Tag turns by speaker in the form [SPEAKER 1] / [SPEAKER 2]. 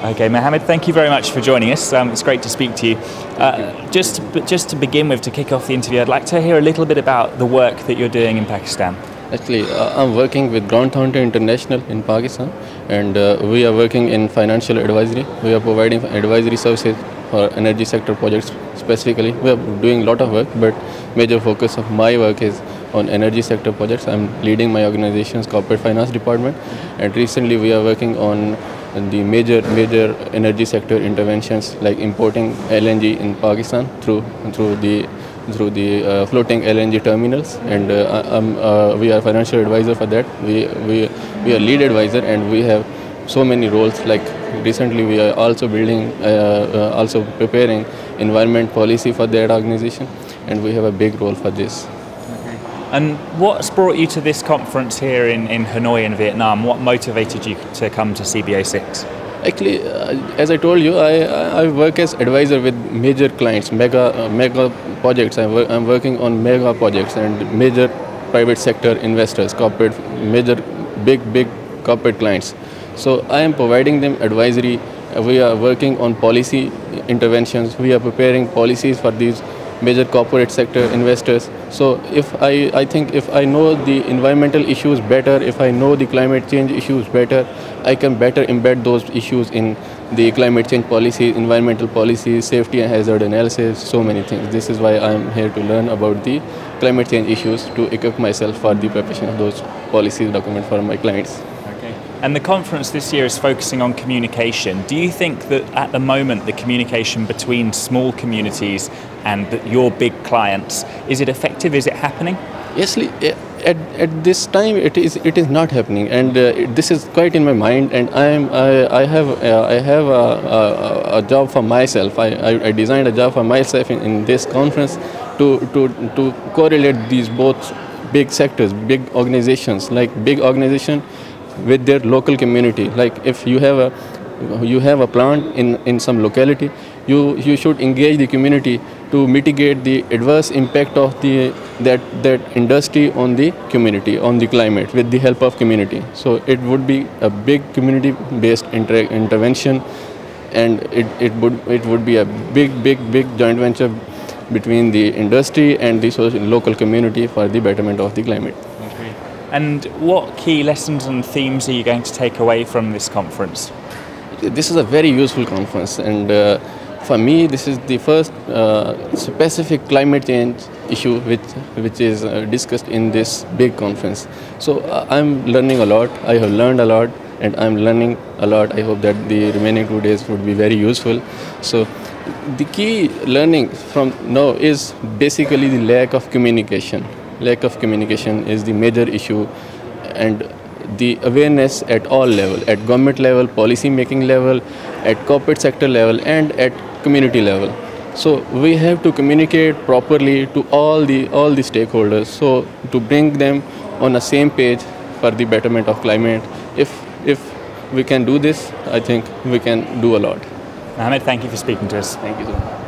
[SPEAKER 1] Okay, Mohammed, thank you very much for joining us. It's great to speak to you. Just to begin with, to kick off the interview, I'd like to hear a little bit about the work that you're doing in Pakistan.
[SPEAKER 2] Actually, I'm working with Grant Thornton International in Pakistan, and we are working in financial advisory. We are providing advisory services for energy sector projects specifically. We are doing a lot of work, but major focus of my work is on energy sector projects. I'm leading my organization's corporate finance department, and recently we are working on the major energy sector interventions like importing LNG in Pakistan through the floating LNG terminals, and we are financial advisor for that. We are lead advisor, and we have so many roles. Like recently, we are also also preparing environment policy for that organization, and we have a big role for this.
[SPEAKER 1] And what's brought you to this conference here in Hanoi in Vietnam? What motivated you to come to CBA6?
[SPEAKER 2] Actually, as I told you, I work as advisor with major clients, mega projects. I'm working on mega projects and major private sector investors, major big corporate clients. So I am providing them advisory. We are working on policy interventions. We are preparing policies for these major corporate sector investors. So I think if I know the environmental issues better, if I know the climate change issues better, I can better embed those issues in the climate change policy, environmental policies, safety and hazard analysis, so many things. This is why I'm here to learn about the climate change issues, to equip myself for the preparation of those policies document for my clients.
[SPEAKER 1] And the conference this year is focusing on communication. Do you think that at the moment the communication between small communities and your big clients, is it effective? Is it happening?
[SPEAKER 2] Yes, at this time it is not happening, and this is quite in my mind. And I have a job for myself. I designed a job for myself in this conference to correlate these both big sectors, big organizations, like big organization with their local community. Like if you have a plant in some locality, you should engage the community to mitigate the adverse impact of that industry on the community, on the climate, with the help of community. So it would be a big community-based intervention, and it would be a big joint venture between the industry and the local community for the betterment of the climate.
[SPEAKER 1] And what key lessons and themes are you going to take away from this conference?
[SPEAKER 2] This is a very useful conference, and for me this is the first specific climate change issue which is discussed in this big conference. So I'm learning a lot. I have learned a lot, and I'm learning a lot. I hope that the remaining 2 days would be very useful. So the key learning from now is basically the lack of communication. Lack of communication is the major issue, and the awareness at all levels, at government level, policy making level, at corporate sector level, and at community level. So we have to communicate properly to all the stakeholders, so to bring them on the same page for the betterment of climate. If we can do this, I think we can do a lot.
[SPEAKER 1] Mohammed, thank you for speaking to us.
[SPEAKER 2] Thank you so much.